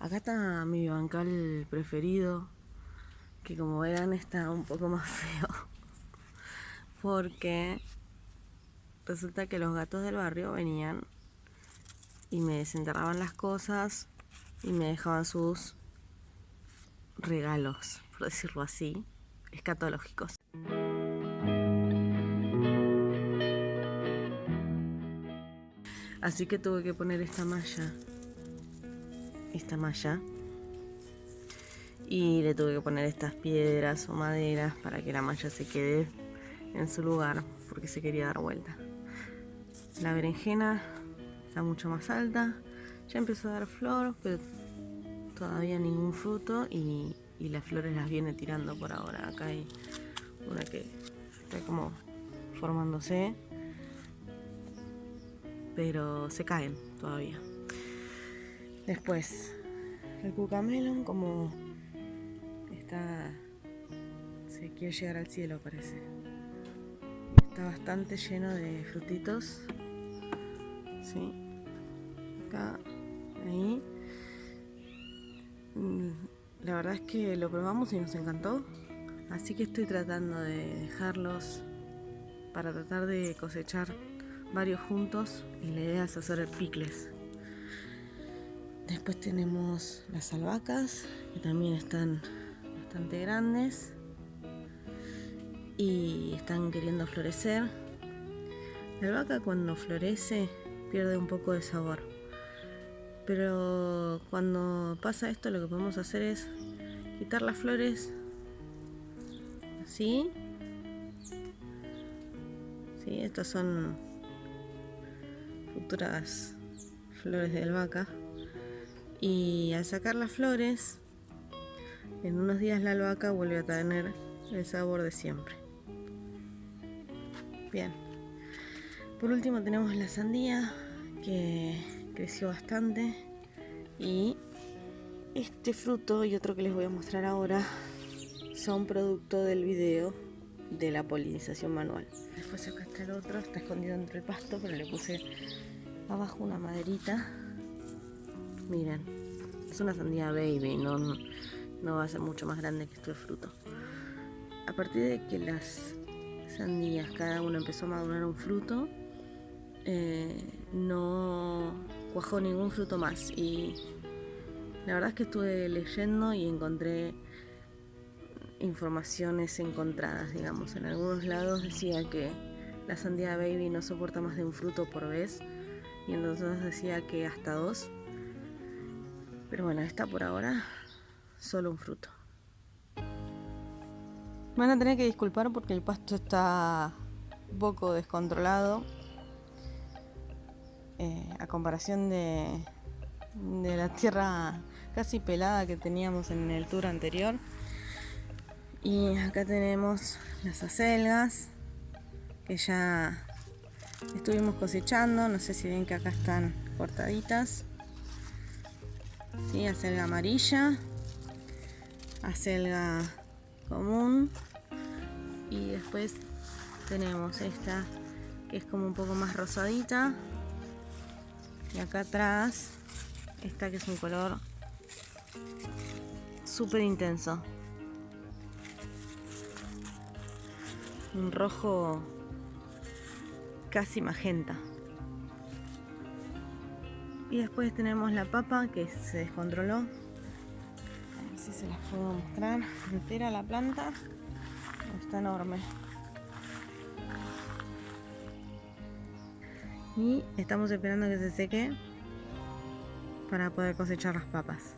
Acá está mi bancal preferido, que como verán está un poco más feo, porque resulta que los gatos del barrio venían y me desenterraban las cosas y me dejaban sus regalos, por decirlo así, escatológicos. Así que tuve que poner esta malla, y le tuve que poner estas piedras o maderas para que la malla se quede en su lugar, porque se quería dar vuelta. La berenjena está mucho más alta, ya empezó a dar flor, pero todavía ningún fruto, y las flores las viene tirando por ahora. Acá hay una que está como formándose, pero se caen todavía. Después el cucamelón, como se quiere llegar al cielo, parece. Está bastante lleno de frutitos. Sí. Acá, ahí. La verdad es que lo probamos y nos encantó. Así que estoy tratando de dejarlos para tratar de cosechar varios juntos. Y la idea es hacer picles. Después tenemos las albahacas, que también están bastante grandes y están queriendo florecer. La albahaca cuando florece pierde un poco de sabor, pero cuando pasa esto lo que podemos hacer es quitar las flores así. Sí, estas son futuras flores de albahaca, y al sacar las flores en unos días la albahaca vuelve a tener el sabor de siempre. Bien, por último tenemos la sandía, que creció bastante, y este fruto y otro que les voy a mostrar ahora son producto del video de la polinización manual. Después acá está el otro, está escondido entre el pasto, pero le puse abajo una maderita. Miren, es una sandía baby, no va a ser mucho más grande que este fruto. A partir de que las sandías cada una empezó a madurar un fruto, no cuajó ningún fruto más, y la verdad es que estuve leyendo y encontré informaciones encontradas, digamos. En algunos lados decía que la sandía baby no soporta más de un fruto por vez, y en otros decía que hasta 2, pero bueno, esta por ahora solo un fruto. Me van a tener que disculpar porque el pasto está un poco descontrolado, a comparación de la tierra casi pelada que teníamos en el tour anterior. Y acá tenemos las acelgas que ya estuvimos cosechando. No sé si ven que acá están cortaditas. Sí, acelga amarilla, acelga común, y después tenemos esta que es como un poco más rosadita, y acá atrás esta que es un color súper intenso, un rojo casi magenta. Y después tenemos la papa que se descontroló. A ver si se las puedo mostrar entera la planta. Está enorme. Y estamos esperando que se seque para poder cosechar las papas.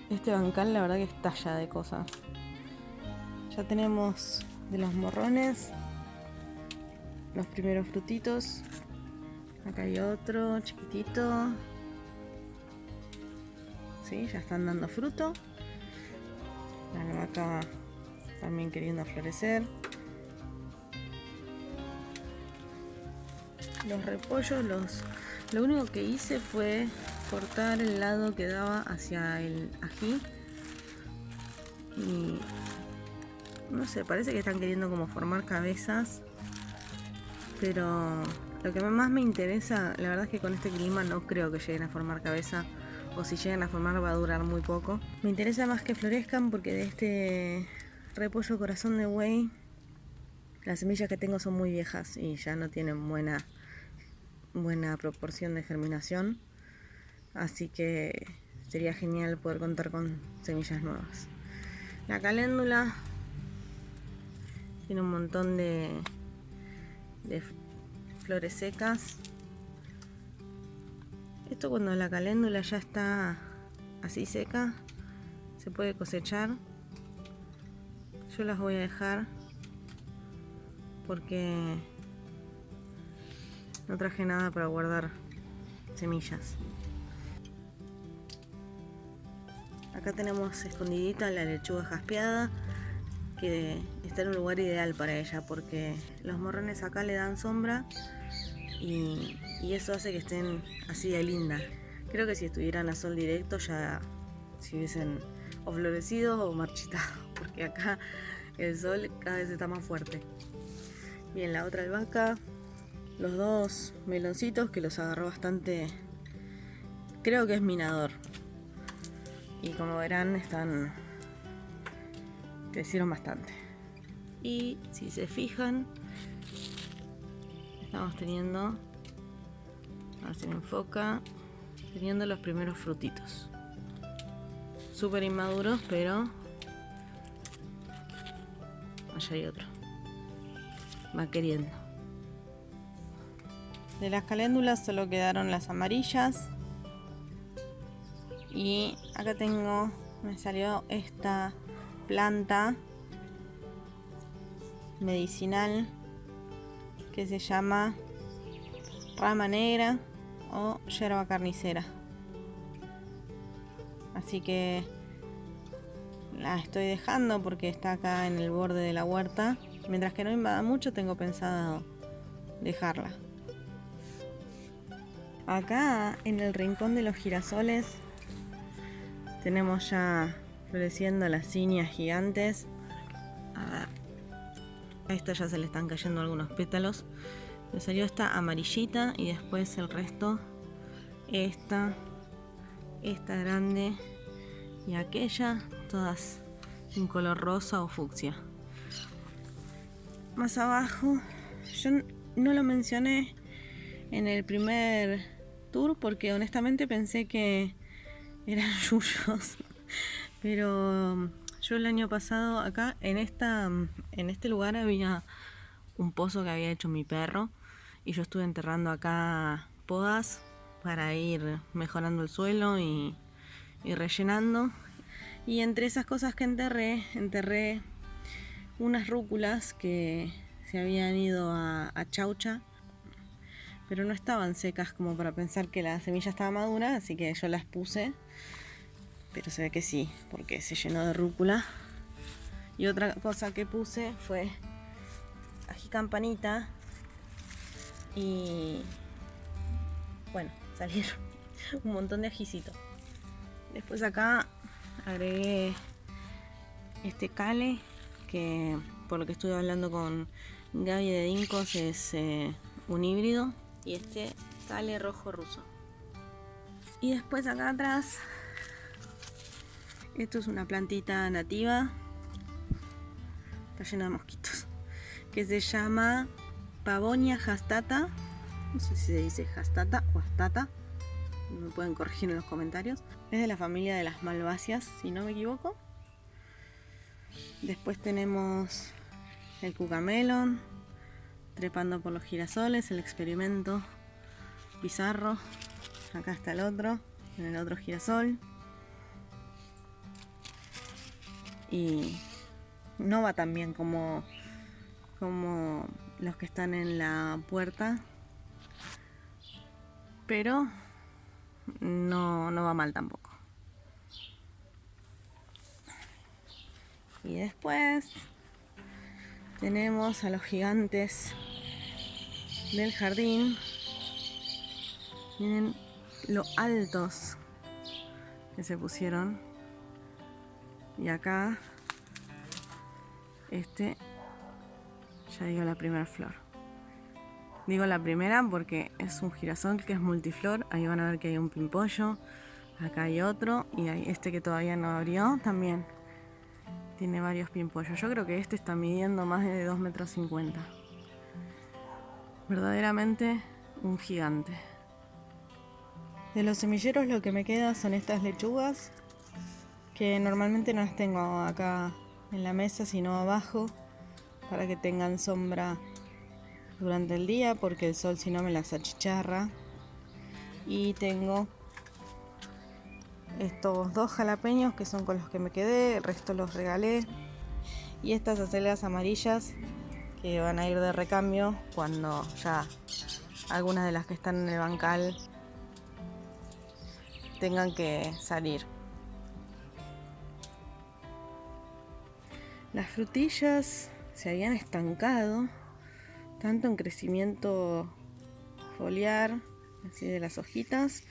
Este bancal la verdad que estalla de cosas. Ya tenemos de los morrones los primeros frutitos. Acá hay otro chiquitito. Sí, ya están dando fruto. La albahaca también queriendo florecer. Los repollos, lo único que hice fue cortar el lado que daba hacia el ají. Y no sé, parece que están queriendo como formar cabezas, pero Lo que más me interesa, la verdad es que con este clima no creo que lleguen a formar cabeza, o si llegan a formar va a durar muy poco. Me interesa más que florezcan porque de este repollo corazón de buey las semillas que tengo son muy viejas y ya no tienen buena proporción de germinación, así que sería genial poder contar con semillas nuevas. La caléndula tiene un montón de flores secas. Esto cuando la caléndula ya está así seca, se puede cosechar. Yo las voy a dejar porque no traje nada para guardar semillas. Acá tenemos escondidita la lechuga jaspeada, que está en un lugar ideal para ella porque los morrones acá le dan sombra y eso hace que estén así de linda. Creo que si estuvieran a sol directo ya se hubiesen o florecido o marchitado, porque acá el sol cada vez está más fuerte. Bien, la otra albahaca, los dos meloncitos que los agarró bastante, creo que es minador, y como verán crecieron bastante. Y si se fijan, estamos teniendo, a ver si me enfoca, teniendo los primeros frutitos. Súper inmaduros, pero allá hay otro. Va queriendo. De las caléndulas solo quedaron las amarillas. Y acá me salió esta planta medicinal que se llama rama negra o yerba carnicera. Así que la estoy dejando porque está acá en el borde de la huerta. Mientras que no invada mucho, tengo pensado dejarla. Acá en el rincón de los girasoles tenemos ya floreciendo las zinnias gigantes. A ver, a esta ya se le están cayendo algunos pétalos. Me salió esta amarillita y después el resto, esta grande y aquella, todas en color rosa o fucsia. Más abajo, yo no lo mencioné en el primer tour porque honestamente pensé que eran yuyos, pero yo el año pasado acá en este lugar había un pozo que había hecho mi perro y yo estuve enterrando acá podas para ir mejorando el suelo y rellenando, y entre esas cosas que enterré unas rúculas que se habían ido a chaucha, pero no estaban secas como para pensar que la semilla estaba madura, así que yo las puse, pero se ve que sí, porque se llenó de rúcula. Y otra cosa que puse fue ají campanita y bueno, salieron un montón de ajicitos. Después acá agregué este cale, que por lo que estuve hablando con Gaby de Dincos es un híbrido, y este cale rojo ruso. Y después acá atrás, esto es una plantita nativa, está llena de mosquitos, que se llama Pavonia hastata. No sé si se dice hastata o hastata, me pueden corregir en los comentarios. Es de la familia de las malváceas, si no me equivoco. Después tenemos el cucamelón trepando por los girasoles, el experimento bizarro. Acá está el otro, en el otro girasol. Y no va tan bien como los que están en la puerta, pero no va mal tampoco. Y después tenemos a los gigantes del jardín. Miren lo altos que se pusieron. Y acá ya dio la primera flor. Digo la primera porque es un girasol que es multiflor. Ahí van a ver que hay un pimpollo. Acá hay otro. Y hay este que todavía no abrió también. Tiene varios pimpollos. Yo creo que este está midiendo más de 2,50 metros. Verdaderamente un gigante. De los semilleros lo que me queda son estas lechugas, que normalmente no las tengo acá en la mesa, sino abajo, para que tengan sombra durante el día, porque el sol si no me las achicharra. Y tengo estos 2 jalapeños que son con los que me quedé, el resto los regalé. Y estas acelgas amarillas que van a ir de recambio cuando ya algunas de las que están en el bancal tengan que salir. Las frutillas se habían estancado tanto en crecimiento foliar, así de las hojitas,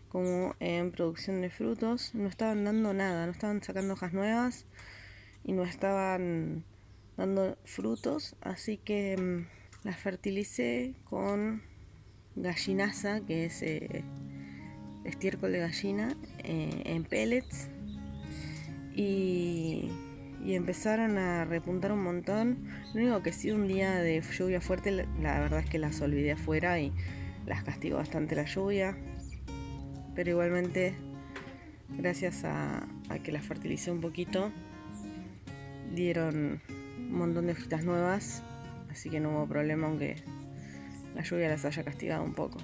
como en producción de frutos. No estaban dando nada, no estaban sacando hojas nuevas y no estaban dando frutos, así que las fertilicé con gallinaza, que es estiércol de gallina, en pellets, y empezaron a repuntar un montón. Lo único que sí, un día de lluvia fuerte, la verdad es que las olvidé afuera y las castigó bastante la lluvia, pero igualmente gracias a que las fertilicé un poquito dieron un montón de hojitas nuevas, así que no hubo problema aunque la lluvia las haya castigado un poco.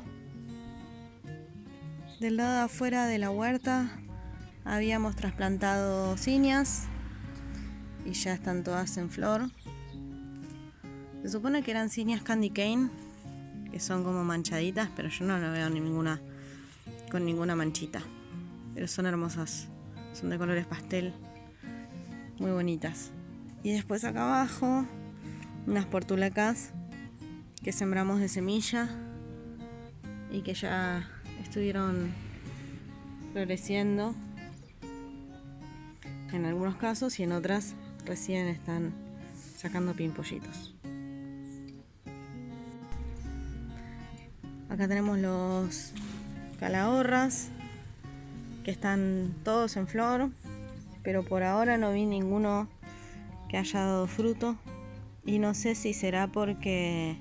Del lado de afuera de la huerta habíamos trasplantado zinnias y ya están todas en flor. Se supone que eran zinnias candy cane, que son como manchaditas, pero yo no la veo ninguna con ninguna manchita. Pero son hermosas, son de colores pastel, muy bonitas. Y después acá abajo unas portulacas que sembramos de semilla y que ya estuvieron floreciendo en algunos casos, y en otras recién están sacando pimpollitos. Acá tenemos los calahorras que están todos en flor, pero por ahora no vi ninguno que haya dado fruto, y no sé si será porque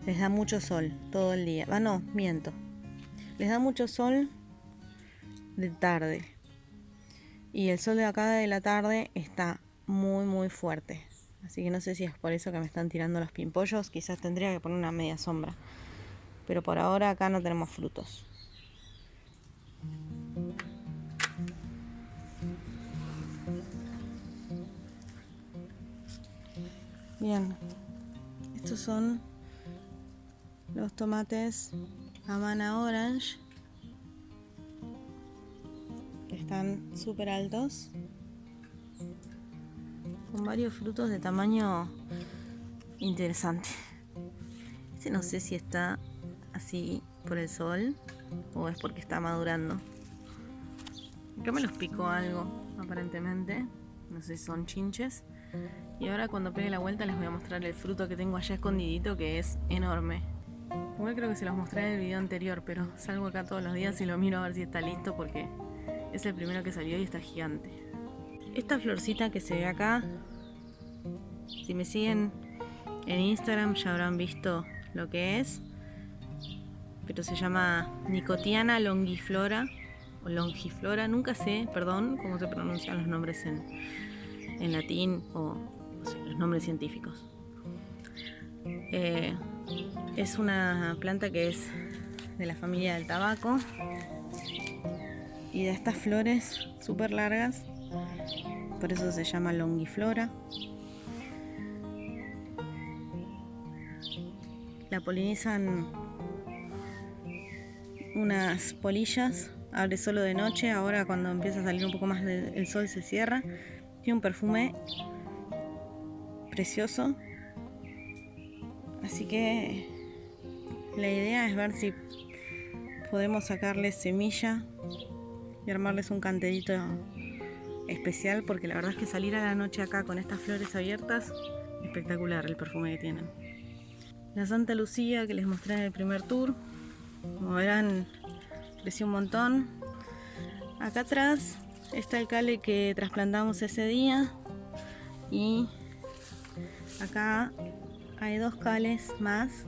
les da mucho sol todo el día. No, miento. Les da mucho sol de tarde, y el sol de acá de la tarde está muy muy fuerte, así que no sé si es por eso que me están tirando los pimpollos. Quizás tendría que poner una media sombra, pero por ahora acá no tenemos frutos. Bien, estos son los tomates Havana Orange, que están súper altos, con varios frutos de tamaño interesante. Este no sé si está así por el sol o es porque está madurando. Acá me los picó algo, aparentemente. No sé si son chinches. Y ahora cuando pegue la vuelta les voy a mostrar el fruto que tengo allá escondidito, que es enorme. Igual creo que se los mostré en el video anterior, pero salgo acá todos los días y lo miro a ver si está listo, porque es el primero que salió y está gigante. Esta florcita que se ve acá, si me siguen en Instagram ya habrán visto lo que es, pero se llama Nicotiana longiflora o longiflora, nunca sé, perdón, cómo se pronuncian los nombres en latín o no sé, los nombres científicos. Es una planta que es de la familia del tabaco y de estas flores súper largas, por eso se llama longiflora. La polinizan unas polillas, abre solo de noche, ahora cuando empieza a salir un poco más el sol se cierra. Tiene un perfume precioso, así que la idea es ver si podemos sacarles semilla y armarles un cantedito especial, porque la verdad es que salir a la noche acá con estas flores abiertas, espectacular el perfume que tienen. La Santa Lucía que les mostré en el primer tour, como verán, creció un montón. Acá atrás está el cale que trasplantamos ese día, y acá hay 2 cales más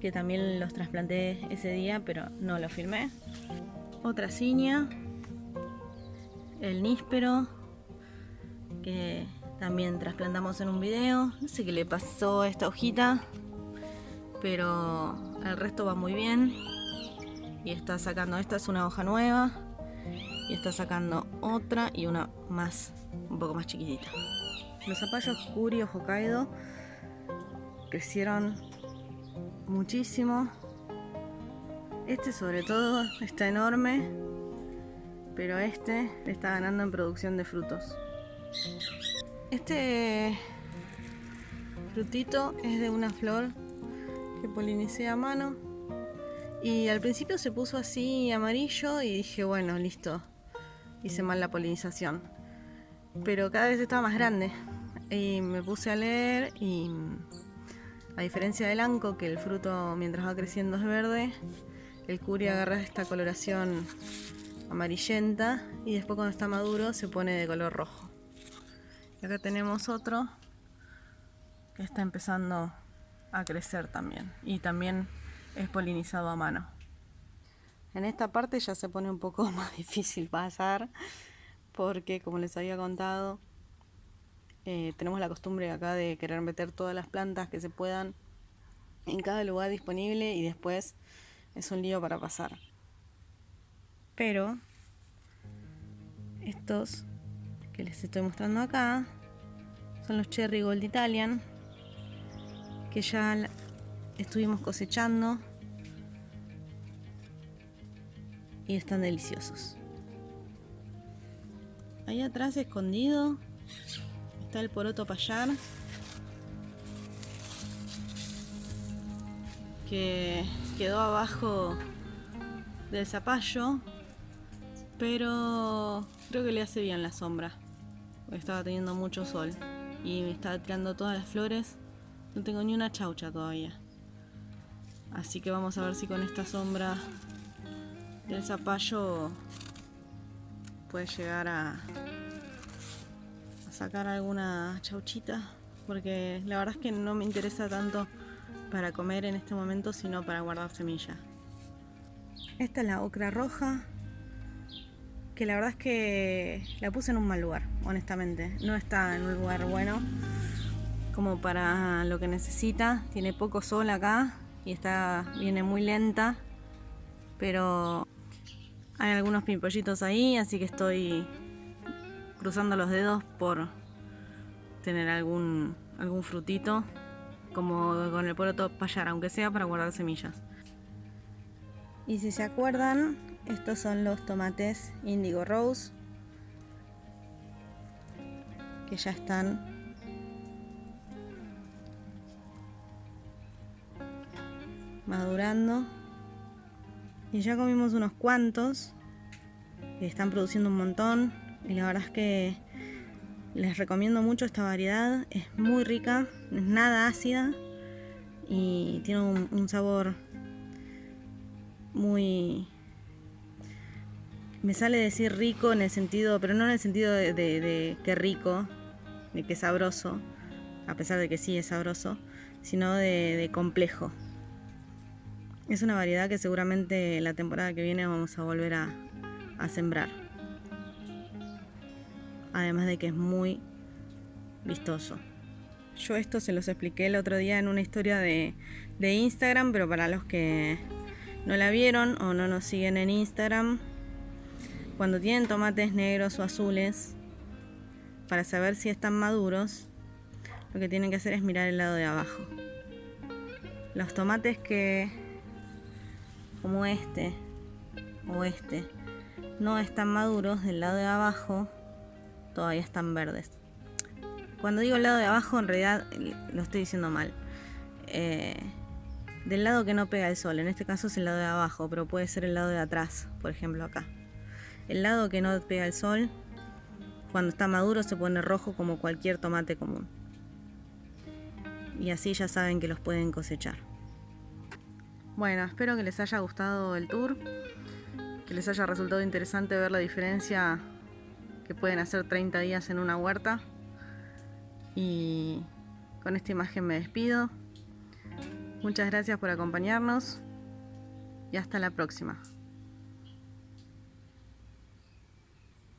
que también los trasplanté ese día, pero no los filmé. Otra cinia, el níspero que también trasplantamos en un video. No sé qué le pasó a esta hojita, pero el resto va muy bien. Y está sacando, esta es una hoja nueva, y está sacando otra y una más, un poco más chiquitita. Los zapallos Curio Hokkaido crecieron muchísimo. Este sobre todo está enorme, pero este le está ganando en producción de frutos. Este frutito es de una flor que polinicé a mano, y al principio se puso así amarillo y dije, bueno, listo, hice mal la polinización, pero cada vez estaba más grande y me puse a leer, y a diferencia del anco, que el fruto mientras va creciendo es verde, el curi agarra esta coloración amarillenta y después cuando está maduro se pone de color rojo. Y acá tenemos otro que está empezando a crecer también, y también es polinizado a mano. En esta parte ya se pone un poco más difícil pasar, porque como les había contado, tenemos la costumbre acá de querer meter todas las plantas que se puedan en cada lugar disponible, y después es un lío para pasar. Pero estos que les estoy mostrando acá son los Cherry Gold Italian, que ya estuvimos cosechando y están deliciosos. Ahí atrás, escondido, está el poroto payar, que quedó abajo del zapallo, pero creo que le hace bien la sombra, porque estaba teniendo mucho sol y me estaba tirando todas las flores. No tengo ni una chaucha todavía, así que vamos a ver si con esta sombra del zapallo puede llegar a sacar alguna chauchita, porque la verdad es que no me interesa tanto para comer en este momento, sino para guardar semillas. Esta es la ocra roja, que la verdad es que la puse en un mal lugar, honestamente. No está en un lugar bueno como para lo que necesita. Tiene poco sol acá y viene muy lenta, pero hay algunos pimpollitos ahí, así que estoy cruzando los dedos por tener algún frutito, como con el poroto payar, aunque sea para guardar semillas. Y si se acuerdan, estos son los tomates Indigo Rose, que ya están madurando, y ya comimos unos cuantos que están produciendo un montón, y la verdad es que les recomiendo mucho esta variedad. Es muy rica, no es nada ácida y tiene un sabor muy... Me sale decir rico en el sentido, pero no en el sentido de que rico, de que sabroso, a pesar de que sí es sabroso, sino de complejo. Es una variedad que seguramente la temporada que viene vamos a volver a sembrar. Además de que es muy vistoso. Yo esto se los expliqué el otro día en una historia de Instagram, pero para los que no la vieron o no nos siguen en Instagram, cuando tienen tomates negros o azules, para saber si están maduros, lo que tienen que hacer es mirar el lado de abajo. Los tomates que, como este o este, no están maduros, del lado de abajo todavía están verdes. Cuando digo el lado de abajo, en realidad lo estoy diciendo mal. Del lado que no pega el sol, en este caso es el lado de abajo, pero puede ser el lado de atrás, por ejemplo acá. El lado que no pega el sol, cuando está maduro se pone rojo como cualquier tomate común. y así ya saben que los pueden cosechar. Bueno, espero que les haya gustado el tour, que les haya resultado interesante ver la diferencia que pueden hacer 30 días en una huerta. Y con esta imagen me despido. Muchas gracias por acompañarnos y hasta la próxima.